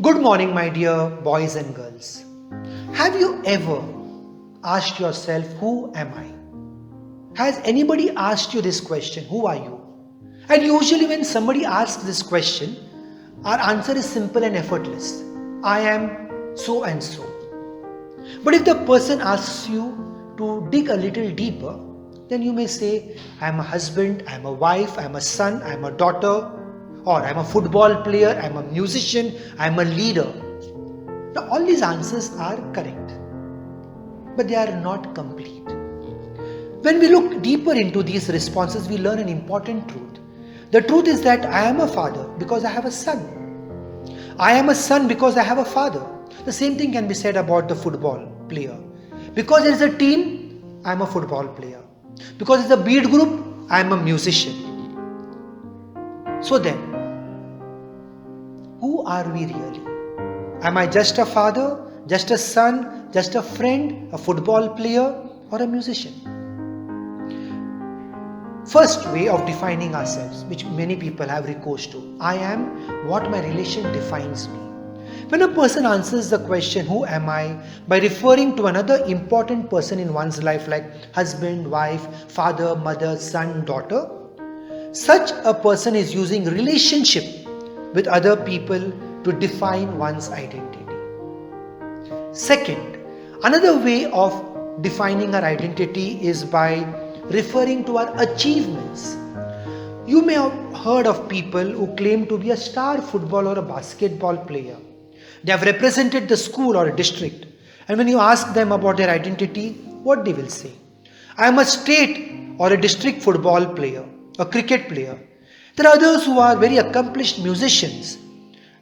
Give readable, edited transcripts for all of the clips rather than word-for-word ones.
Good morning, my dear boys and girls. Have you ever asked yourself, who am I? Has anybody asked you this question, who are you? And usually, when somebody asks this question, our answer is simple and effortless. I am so and so. But if the person asks you to dig a little deeper, then you may say, I am a husband, I am a wife, I am a son, I am a daughter, or I am a football player, I am a musician, I am a leader. Now, all these answers are correct, but they are not complete. When we look deeper into these responses, we learn an important truth. The truth is that I am a father because I have a son. I am a son because I have a father. The same thing can be said about the football player. Because there is a team, I am a football player. Because it's a beat group, I am a musician. So then, who are we really? Am I just a father, just a son, just a friend, a football player, or a musician? First way of defining ourselves, which many people have recourse to, I am what my relation defines me. When a person answers the question, who am I, by referring to another important person in one's life like husband, wife, father, mother, son, daughter, such a person is using relationship with other people to define one's identity. Second, another way of defining our identity is by referring to our achievements. You may have heard of people who claim to be a star football or a basketball player. They have represented the school or a district, and when you ask them about their identity, what they will say? I am a state or a district football player, a cricket player. There are others who are very accomplished musicians,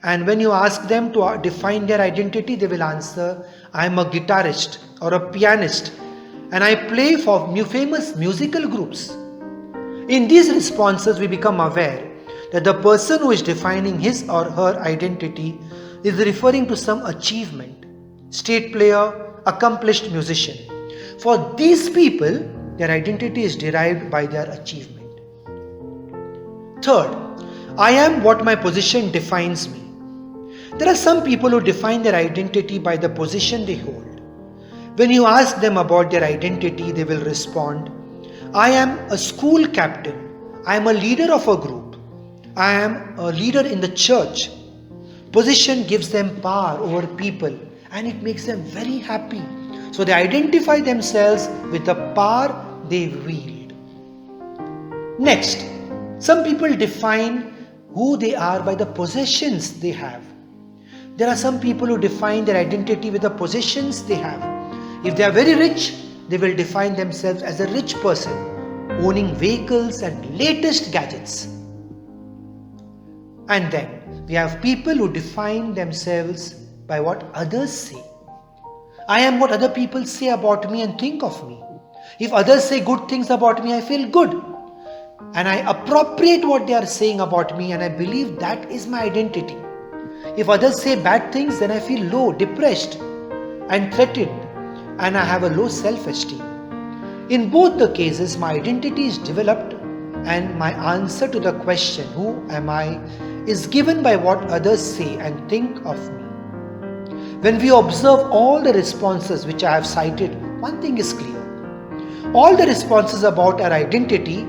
and when you ask them to define their identity, they will answer, I am a guitarist or a pianist, and I play for famous musical groups. In these responses, we become aware that the person who is defining his or her identity is referring to some achievement. State player, accomplished musician. For these people, their identity is derived by their achievement. Third, I am what my position defines me. There are some people who define their identity by the position they hold. When you ask them about their identity, they will respond, I am a school captain. I am a leader of a group. I am a leader in the church. Position gives them power over people and it makes them very happy. So they identify themselves with the power they wield. Next, some people define who they are by the possessions they have. There are some people who define their identity with the possessions they have. If they are very rich, they will define themselves as a rich person, owning vehicles and latest gadgets. And then we have people who define themselves by what others say. I am what other people say about me and think of me. If others say good things about me, I feel good. And I appropriate what they are saying about me and I believe that is my identity. If others say bad things, then I feel low, depressed and threatened and I have a low self-esteem. In both the cases, my identity is developed and my answer to the question, who am I, is given by what others say and think of me. When we observe all the responses which I have cited, one thing is clear. All the responses about our identity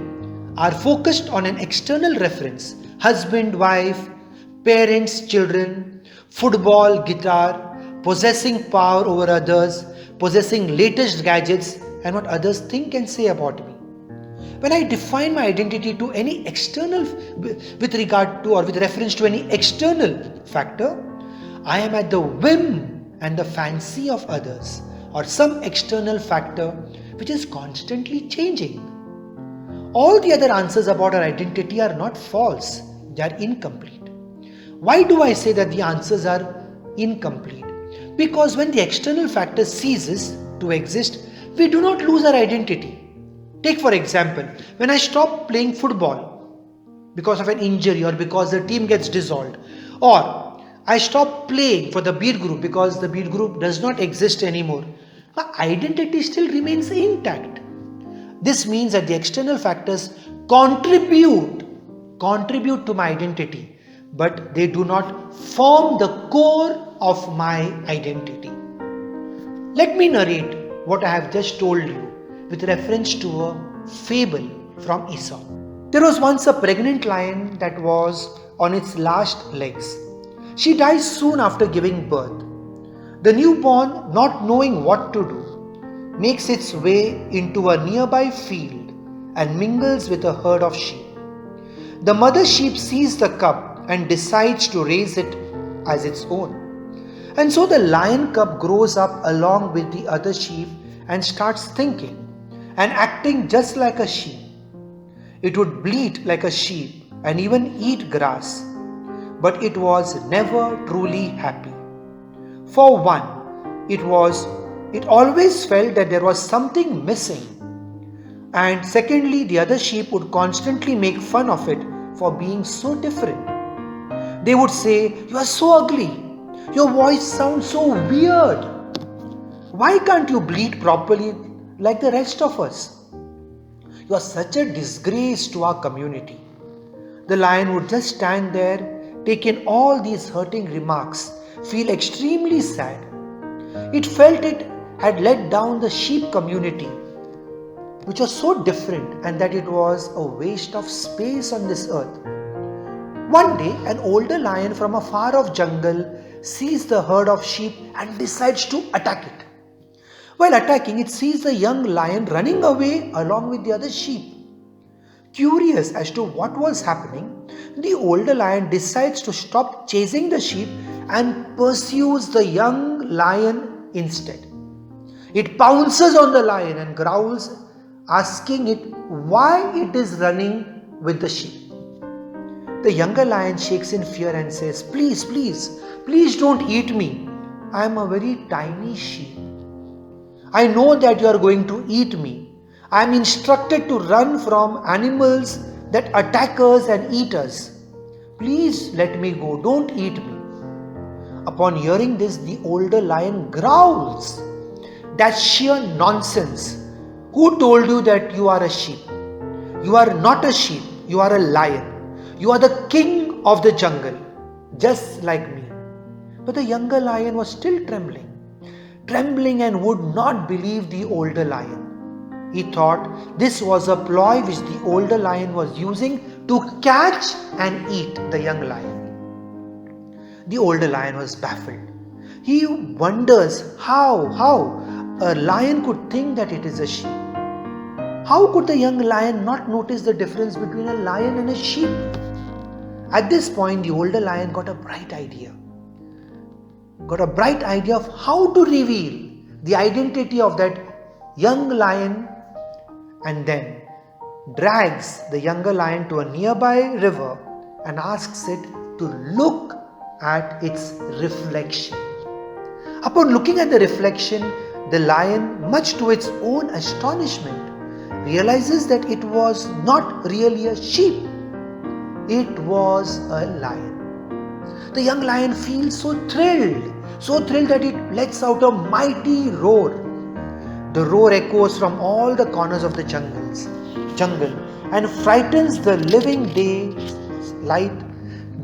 are focused on an external reference, husband, wife, parents, children, football, guitar, possessing power over others, possessing latest gadgets, and what others think and say about me. When I define my identity to any external, with regard to or with reference to any external factor, I am at the whim and the fancy of others or some external factor which is constantly changing. All the other answers about our identity are not false, they are incomplete. Why do I say that the answers are incomplete? Because when the external factor ceases to exist, we do not lose our identity. Take for example, when I stop playing football because of an injury or because the team gets dissolved, or I stop playing for the beat group because the beat group does not exist anymore, my identity still remains intact. This means that the external factors contribute to my identity, but they do not form the core of my identity. Let me narrate what I have just told you with reference to a fable from Aesop. There was once a pregnant lion that was on its last legs. She dies soon after giving birth. The newborn, not knowing what to do, makes its way into a nearby field and mingles with a herd of sheep. The mother sheep sees the cub and decides to raise it as its own. And so the lion cub grows up along with the other sheep and starts thinking and acting just like a sheep. It would bleat like a sheep and even eat grass, but it was never truly happy. For one, it always felt that there was something missing. And secondly, the other sheep would constantly make fun of it for being so different. They would say, "You are so ugly. Your voice sounds so weird. Why can't you bleat properly like the rest of us? You are such a disgrace to our community." The lion would just stand there, take in all these hurting remarks, feel extremely sad. It felt it had let down the sheep community, which was so different, and that it was a waste of space on this earth. One day, an older lion from a far off jungle sees the herd of sheep and decides to attack it. While attacking, it sees the young lion running away along with the other sheep. Curious as to what was happening, the older lion decides to stop chasing the sheep and pursues the young lion instead. It pounces on the lion and growls, asking it why it is running with the sheep. The younger lion shakes in fear and says, "Please, please, please don't eat me. I am a very tiny sheep. I know that you are going to eat me. I am instructed to run from animals that attack us and eat us. Please let me go. Don't eat me." Upon hearing this, the older lion growls, "That's sheer nonsense. Who told you that you are a sheep? You are not a sheep. You are a lion. You are the king of the jungle, just like me." But the younger lion was still trembling and would not believe the older lion. He thought this was a ploy which the older lion was using to catch and eat the young lion. The older lion was baffled. He wonders how a lion could think that it is a sheep. How could the young lion not notice the difference between a lion and a sheep? At this point, the older lion got a bright idea of how to reveal the identity of that young lion, and then drags the younger lion to a nearby river and asks it to look at its reflection. Upon looking at the reflection, the lion, much to its own astonishment, realizes that it was not really a sheep. It was a lion. The young lion feels so thrilled that it lets out a mighty roar. The roar echoes from all the corners of the jungle and frightens the living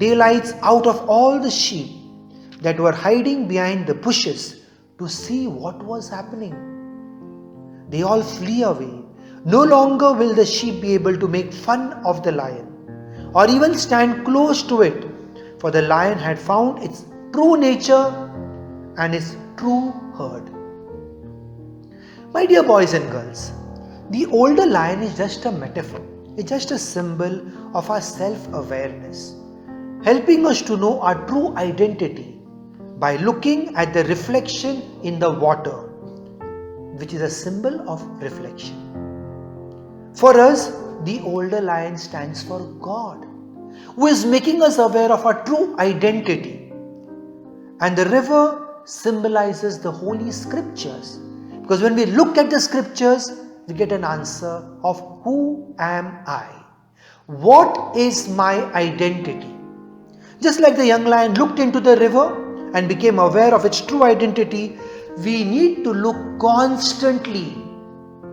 daylights out of all the sheep that were hiding behind the bushes to see what was happening. They all flee away. No longer will the sheep be able to make fun of the lion or even stand close to it, for the lion had found its true nature and its true herd. My dear boys and girls, the older lion is just a metaphor. It's just a symbol of our self-awareness, helping us to know our true identity by looking at the reflection in the water, which is a symbol of reflection. For us, the older lion stands for God, who is making us aware of our true identity. And the river symbolizes the Holy Scriptures, because when we look at the Scriptures, we get an answer of who am I? What is my identity? Just like the young lion looked into the river and became aware of its true identity, we need to look constantly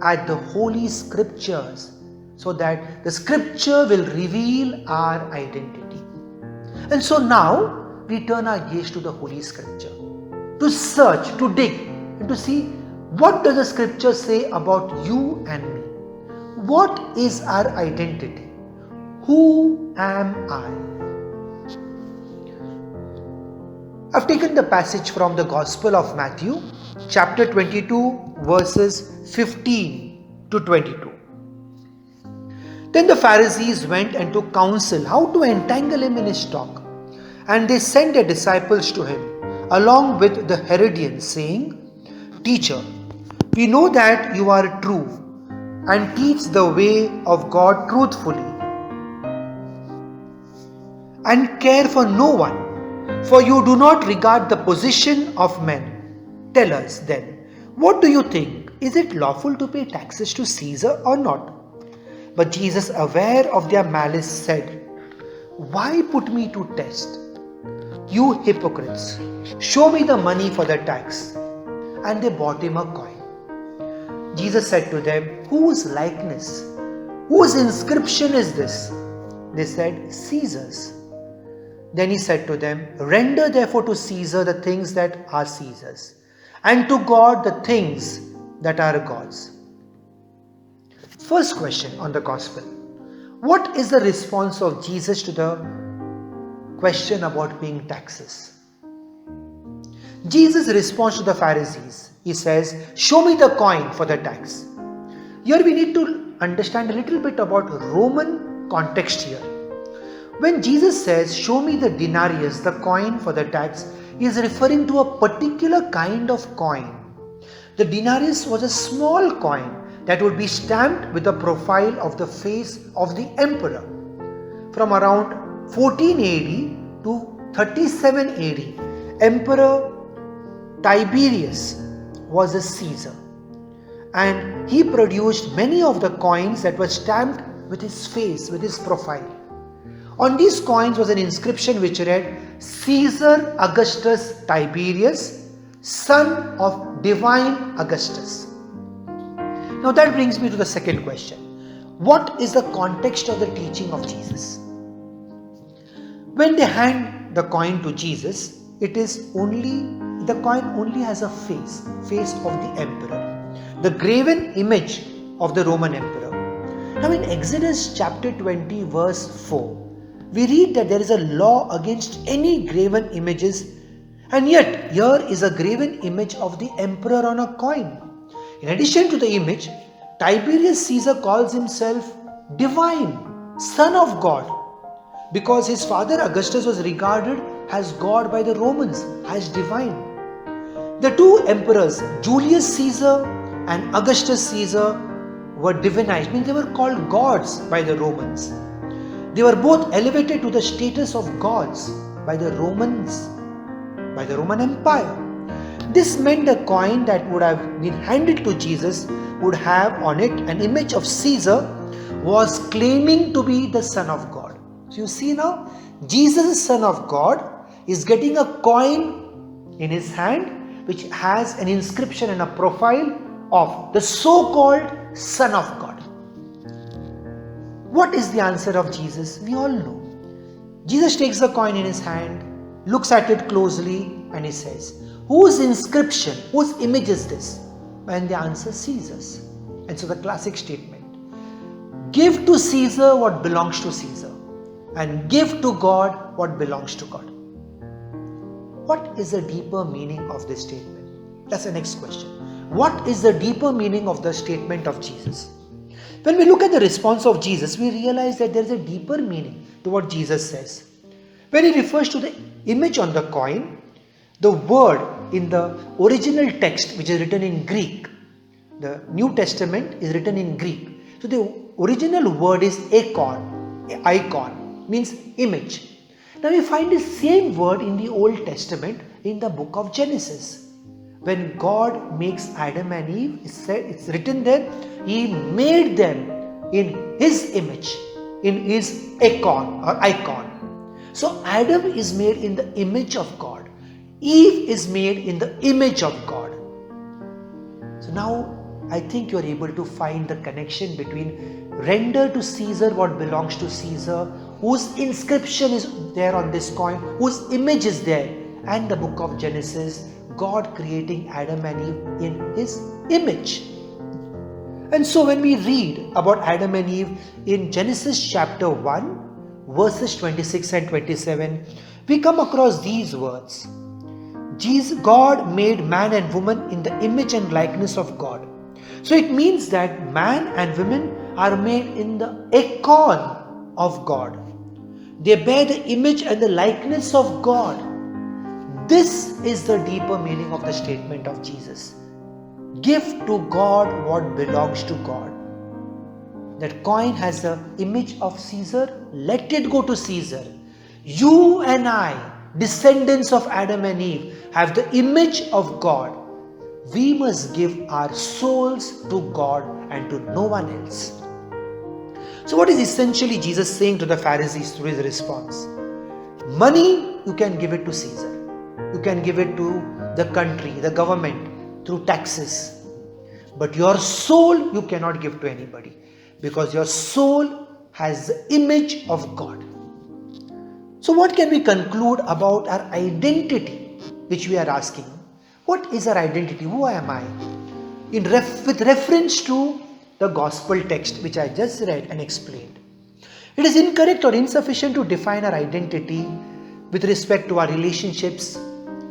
at the Holy Scriptures so that the Scripture will reveal our identity. And so now we turn our gaze to the Holy Scripture, to search, to dig, and to see what does the Scripture say about you and me. What is our identity? Who am I? I've taken the passage from the Gospel of Matthew, chapter 22, verses 15 to 22. Then the Pharisees went and took counsel how to entangle him in his talk. And they sent their disciples to him, along with the Herodians, saying, Teacher, we know that you are true and teach the way of God truthfully, and care for no one, for you do not regard the position of men. Tell us then, what do you think? Is it lawful to pay taxes to Caesar or not? But Jesus, aware of their malice, said, Why put me to test? You hypocrites, show me the money for the tax. And they brought him a coin. Jesus said to them, Whose likeness, whose inscription is this? They said, Caesar's. Then he said to them, Render therefore to Caesar the things that are Caesar's, and to God the things that are God's. First question on the Gospel. What is the response of Jesus to the question about paying taxes? Jesus responds to the Pharisees. He says, Show me the coin for the tax. Here we need to understand a little bit about Roman context here. When Jesus says, Show me the denarius, the coin for the tax, he is referring to a particular kind of coin. The denarius was a small coin that would be stamped with the profile of the face of the emperor. From around 14 AD to 37 AD, Emperor Tiberius was a Caesar, and he produced many of the coins that were stamped with his face, with his profile. On these coins was an inscription which read, Caesar Augustus Tiberius, son of divine Augustus. Now that brings me to the second question. What is the context of the teaching of Jesus? When they hand the coin to Jesus, the coin only has a face of the emperor, the graven image of the Roman emperor. Now in Exodus chapter 20 verse 4, we read that there is a law against any graven images, and yet here is a graven image of the emperor on a coin. In addition to the image, Tiberius Caesar calls himself divine, son of God, because his father Augustus was regarded as God by the Romans, as divine. The two emperors, Julius Caesar and Augustus Caesar, were divinized, meaning they were called gods by the Romans. They were both elevated to the status of gods by the Romans, by the Roman Empire. This meant the coin that would have been handed to Jesus would have on it an image of Caesar, was claiming to be the Son of God. So you see now, Jesus, Son of God, is getting a coin in his hand which has an inscription and a profile of the so-called Son of God. What is the answer of Jesus? We all know. Jesus takes the coin in his hand, looks at it closely, and he says, Whose inscription, whose image is this? And the answer, Caesar's. And so the classic statement, give to Caesar what belongs to Caesar, and give to God what belongs to God. What is the deeper meaning of this statement? That's the next question. What is the deeper meaning of the statement of Jesus? When we look at the response of Jesus, we realize that there is a deeper meaning to what Jesus says. When he refers to the image on the coin, the word in the original text, which is written in Greek, the New Testament is written in Greek. So the original word is icon, means image. Now we find the same word in the Old Testament in the book of Genesis. When God makes Adam and Eve, it's written there, He made them in His image, in His icon. So Adam is made in the image of God. Eve is made in the image of God. So now I think you are able to find the connection between render to Caesar what belongs to Caesar, whose inscription is there on this coin, whose image is there. And the book of Genesis, God creating Adam and Eve in His image. And so when we read about Adam and Eve in Genesis chapter 1, verses 26 and 27, we come across these words. God made man and woman in the image and likeness of God. So it means that man and women are made in the icon of God. They bear the image and the likeness of God. This is the deeper meaning of the statement of Jesus. Give to God what belongs to God. That coin has the image of Caesar. Let it go to Caesar. You and I, descendants of Adam and Eve, have the image of God. We must give our souls to God and to no one else. So what is essentially Jesus saying to the Pharisees through his response? Money, you can give it to Caesar. You can give it to the country, the government, through taxes. But your soul, you cannot give to anybody. Because your soul has the image of God. So what can we conclude about our identity, which we are asking? What is our identity? Who am I? With reference to the gospel text, which I just read and explained. It is incorrect or insufficient to define our identity with respect to our relationships,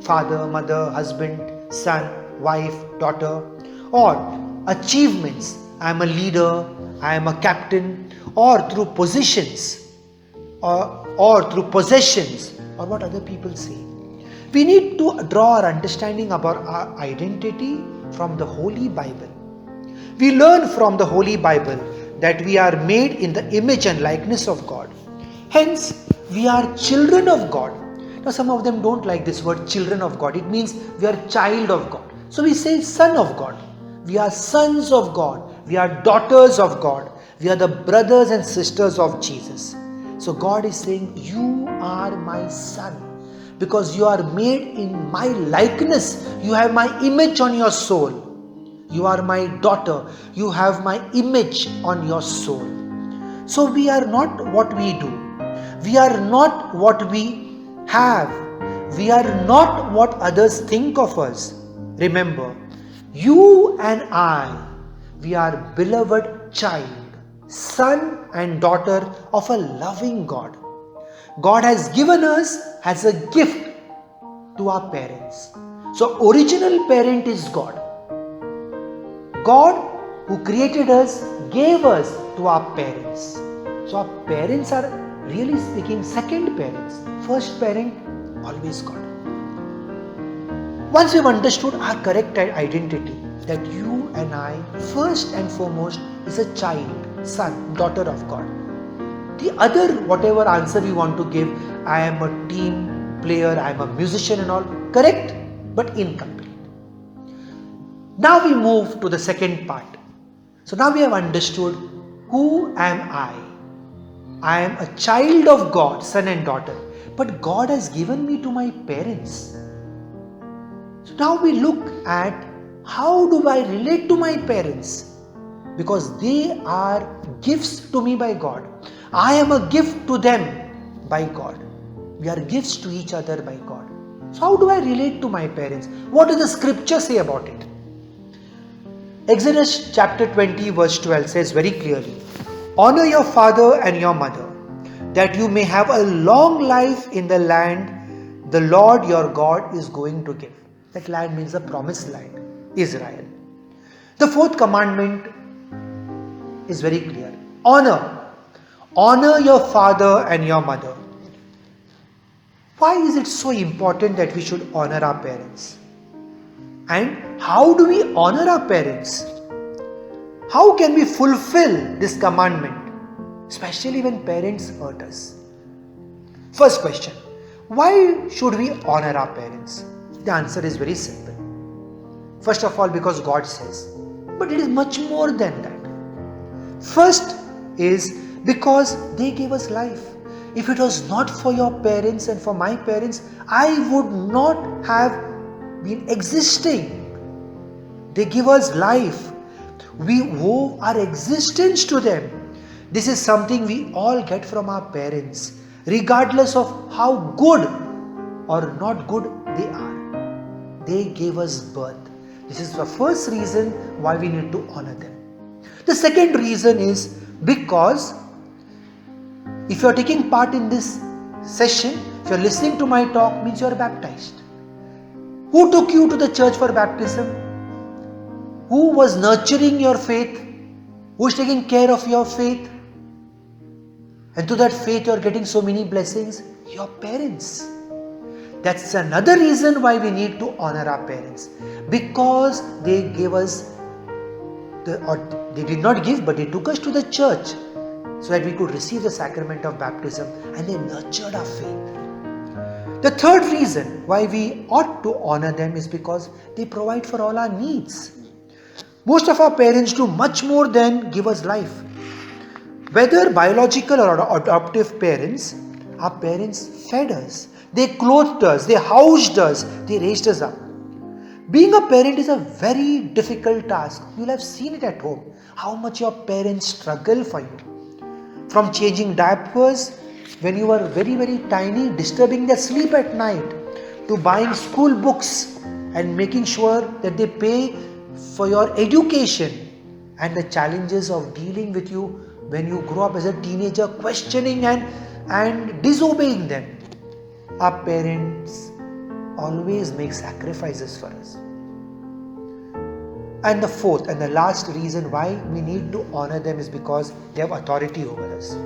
father, mother, husband, son, wife, daughter, or achievements. I am a leader, I am a captain, or through positions, or through possessions, or what other people say. We need to draw our understanding about our identity from the Holy Bible. We learn from the Holy Bible that we are made in the image and likeness of God. Hence, we are children of God. Now, some of them don't like this word children of God. It means we are child of God. So we say son of God. We are sons of God. We are daughters of God. We are the brothers and sisters of Jesus. So God is saying, you are my son. Because you are made in my likeness. You have my image on your soul. You are my daughter. You have my image on your soul. So we are not what we do. We are not what we have. We are not what others think of us. Remember, you and I, we are beloved child, son and daughter of a loving God. God has given us as a gift to our parents. So original parent is God. God who created us gave us to our parents. So our parents are really speaking second parents. First parent, always God. Once we've understood our correct identity, that you and I, first and foremost, is a child, son, daughter of God. The other, whatever answer we want to give, I am a team player, I am a musician and all, correct, but incomplete. Now we move to the second part. So now we have understood, who am I? I am a child of God, son and daughter. But God has given me to my parents. So now we look at, how do I relate to my parents? Because they are gifts to me by God. I am a gift to them by God. We are gifts to each other by God. So how do I relate to my parents? What does the scripture say about it? Exodus chapter 20 verse 12 says very clearly, honor your father and your mother, that you may have a long life in the land the Lord your God is going to give. That land means the promised land, Israel. The fourth commandment is very clear. Honor. Honor your father and your mother. Why is it so important that we should honor our parents? And how do we honor our parents? How can we fulfill this commandment? Especially when parents hurt us. First question, why should we honor our parents? The answer is very simple. First of all, because God says. But it is much more than that. First is because they gave us life. If it was not for your parents and for my parents, I would not have been existing. They give us life. We owe our existence to them. This is something we all get from our parents, regardless of how good or not good they are. They gave us birth. This is the first reason why we need to honor them. The second reason is because if you are taking part in this session, if you are listening to my talk, means you are baptized. Who took you to the church for baptism? Who was nurturing your faith? Who is taking care of your faith? And to that faith you are getting so many blessings? Your parents. That's another reason why we need to honor our parents. Because they gave us, they did not give, but they took us to the church so that we could receive the sacrament of baptism, and they nurtured our faith. The third reason why we ought to honor them is because they provide for all our needs. Most of our parents do much more than give us life. Whether biological or adoptive parents, our parents fed us, they clothed us, they housed us, they raised us up. Being a parent is a very difficult task. You'll have seen it at home, how much your parents struggle for you. From changing diapers when you were very, very tiny, disturbing their sleep at night, to buying school books and making sure that they pay for your education, and the challenges of dealing with you when you grow up as a teenager, questioning and disobeying them. Our parents always make sacrifices for us. And the fourth and the last reason why we need to honor them is because they have authority over us.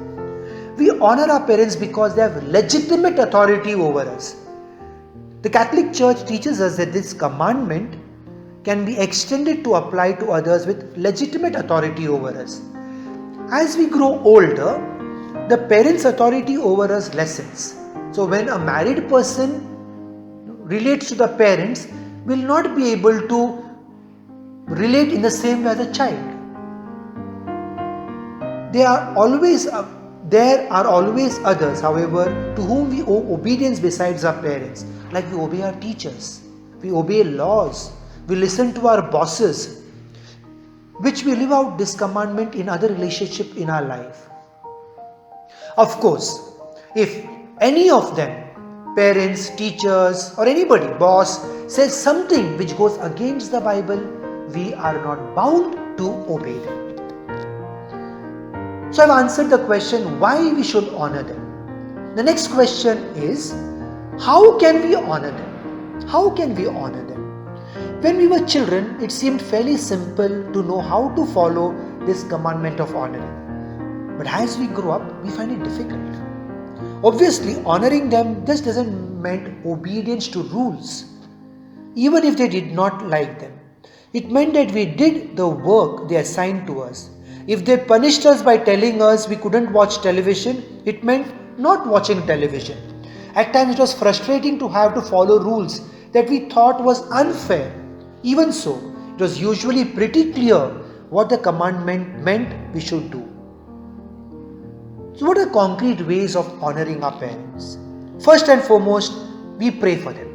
We honor our parents because they have legitimate authority over us. The Catholic Church teaches us that this commandment can be extended to apply to others with legitimate authority over us. As we grow older, the parents' authority over us lessens. So when a married person relates to the parents, will not be able to relate in the same way as a child. There are always others, however, to whom we owe obedience besides our parents. Like we obey our teachers, we obey laws, we listen to our bosses, which we live out this commandment in other relationships in our life. Of course, if any of them, parents, teachers, or anybody, boss, says something which goes against the Bible, we are not bound to obey them. So I've answered the question why we should honor them. The next question is, how can we honor them? How can we honor them? When we were children, it seemed fairly simple to know how to follow this commandment of honoring. But as we grow up, we find it difficult. Obviously, honoring them just doesn't mean obedience to rules, even if they did not like them. It meant that we did the work they assigned to us. If they punished us by telling us we couldn't watch television, it meant not watching television. At times it was frustrating to have to follow rules that we thought was unfair. Even so, it was usually pretty clear what the commandment meant we should do. So what are concrete ways of honoring our parents? First and foremost, we pray for them.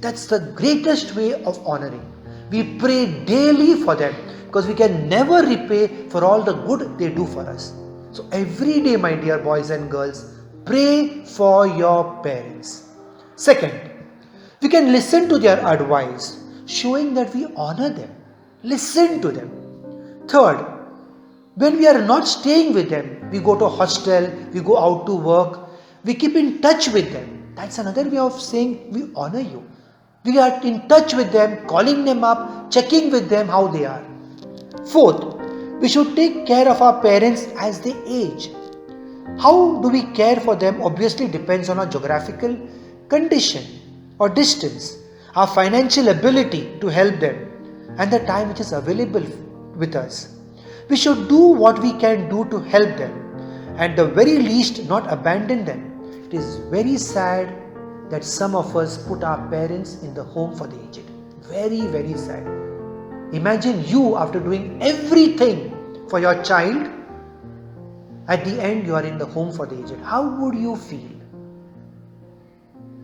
That's the greatest way of honoring. We pray daily for them because we can never repay for all the good they do for us. So every day, my dear boys and girls, pray for your parents. Second, we can listen to their advice, showing that we honor them. Listen to them. Third, when we are not staying with them, we go to a hostel, we go out to work, we keep in touch with them. That's another way of saying we honor you. We are in touch with them, calling them up, checking with them how they are. Fourth, we should take care of our parents as they age. How do we care for them obviously depends on our geographical condition or distance, our financial ability to help them, and the time which is available with us. We should do what we can do to help them, and the very least not abandon them. It is very sad that some of us put our parents in the home for the aged. Very, very sad. Imagine you, after doing everything for your child, at the end you are in the home for the aged. How would you feel?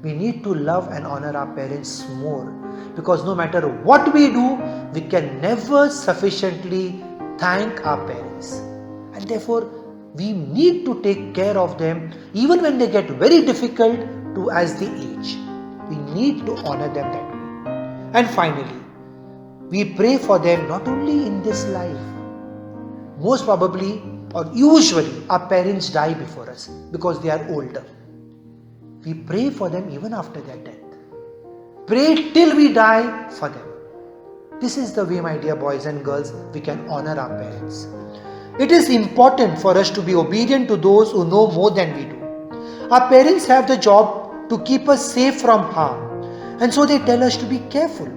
We need to love and honor our parents more, because no matter what we do, we can never sufficiently thank our parents. And therefore, We need to take care of them even when they get very difficult to as they age. We need to honor them that way. And finally, we pray for them not only in this life. Most probably or usually our parents die before us because they are older. We pray for them even after their death. Pray till we die for them. This is the way, my dear boys and girls, we can honor our parents. It is important for us to be obedient to those who know more than we do. Our parents have the job to keep us safe from harm, and so they tell us to be careful.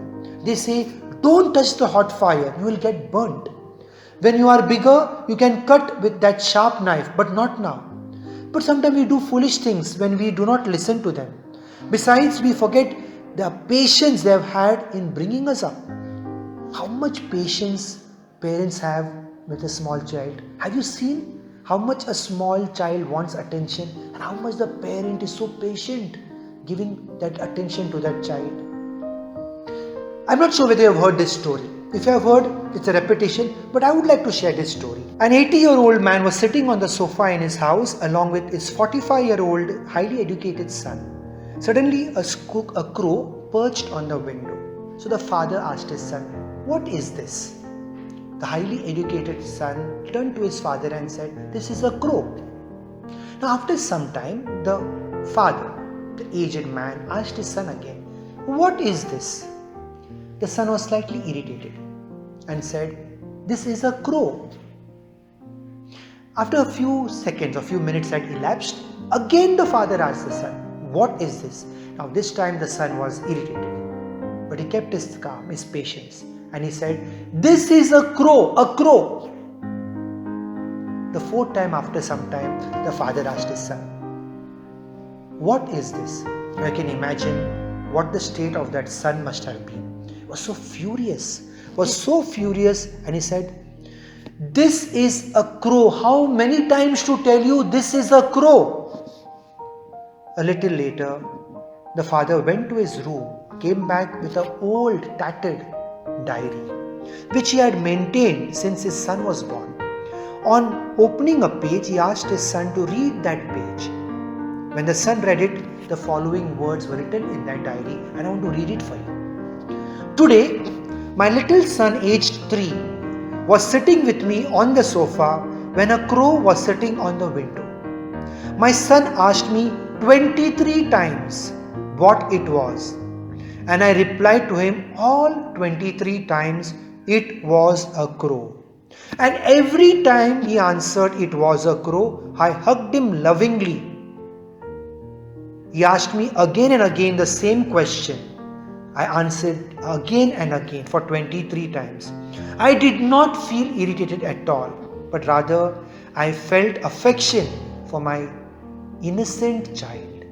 They say, don't touch the hot fire, you will get burnt. When you are bigger, you can cut with that sharp knife, but not now. But sometimes we do foolish things when we do not listen to them. Besides, we forget the patience they have had in bringing us up. How much patience parents have with a small child? Have you seen how much a small child wants attention and how much the parent is so patient giving that attention to that child? I'm not sure whether you have heard this story. If you have heard, it's a repetition, but I would like to share this story. An 80-year-old man was sitting on the sofa in his house along with his 45-year-old highly educated son. Suddenly, a crow perched on the window. So the father asked his son, "What is this?" The highly educated son turned to his father and said, "This is a crow." Now after some time, the father, the aged man, asked his son again, "What is this?" The son was slightly irritated and said, "This is a crow." After a few seconds, a few minutes had elapsed, again the father asked the son, "What is this?" Now this time the son was irritated, but he kept his calm, his patience, and he said, "This is a crow, a crow." The fourth time, after some time, the father asked his son, "What is this?" Now you can imagine what the state of that son must have been. He was so furious, and he said, "This is a crow. How many times to tell you this is a crow?" A little later, the father went to his room, came back with an old tattered diary, which he had maintained since his son was born. On opening a page, he asked his son to read that page. When the son read it, the following words were written in that diary, and I want to read it for you. "Today, my little son aged 3 was sitting with me on the sofa when a crow was sitting on the window. My son asked me 23 times what it was, and I replied to him all 23 times it was a crow. And every time he answered it was a crow, I hugged him lovingly. He asked me again and again the same question. I answered again and again for 23 times. I did not feel irritated at all, but rather I felt affection for my innocent child.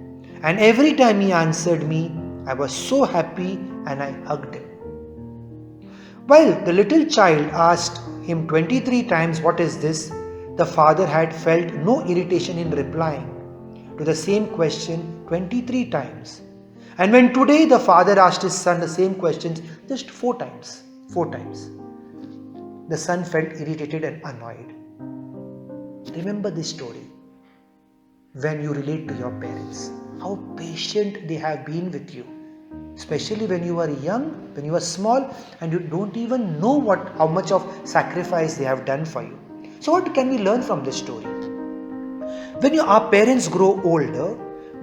And every time he answered me, I was so happy and I hugged him." While the little child asked him 23 times, "What is this?" the father had felt no irritation in replying to the same question 23 times. And when today the father asked his son the same questions just 4 times, the son felt irritated and annoyed. Remember this story when you relate to your parents, how patient they have been with you, especially when you are young, when you are small and you don't even know how much of sacrifice they have done for you. So what can we learn from this story? When our parents grow older,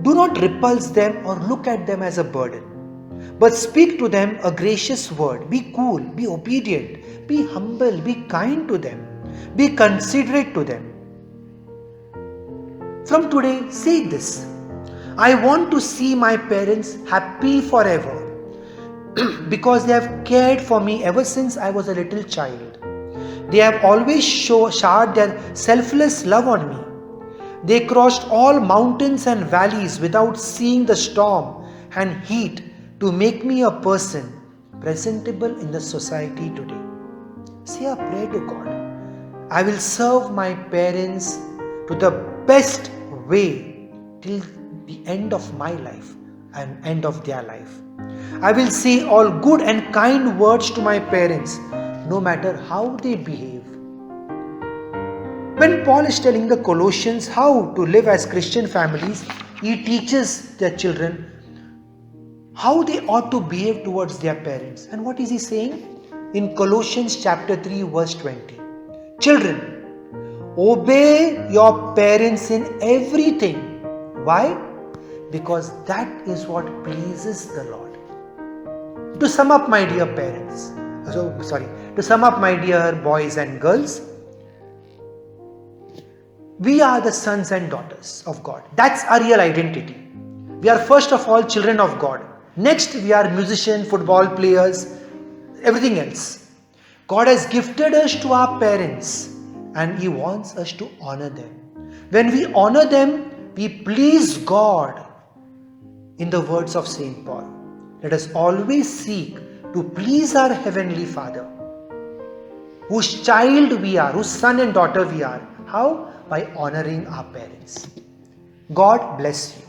do not repulse them or look at them as a burden, but speak to them a gracious word. Be cool, be obedient, be humble, be kind to them, be considerate to them. From today, say this: I want to see my parents happy forever because they have cared for me ever since I was a little child. They have always showered their selfless love on me. They crossed all mountains and valleys without seeing the storm and heat to make me a person presentable in the society today. Say a prayer to God. I will serve my parents to the best way till the end of my life and end of their life. I will say all good and kind words to my parents, no matter how they behave. When Paul is telling the Colossians how to live as Christian families, he teaches their children how they ought to behave towards their parents. And what is he saying? In Colossians chapter 3 verse 20. Children, obey your parents in everything. Why? Because that is what pleases the Lord. To sum up, my dear parents, to sum up, my dear boys and girls, we are the sons and daughters of God. That's our real identity. We are first of all children of God. Next, we are musicians, football players, everything else. God has gifted us to our parents and He wants us to honor them. When we honor them, we please God. In the words of Saint Paul, let us always seek to please our Heavenly Father, whose child we are, whose son and daughter we are. How? By honoring our parents. God bless you.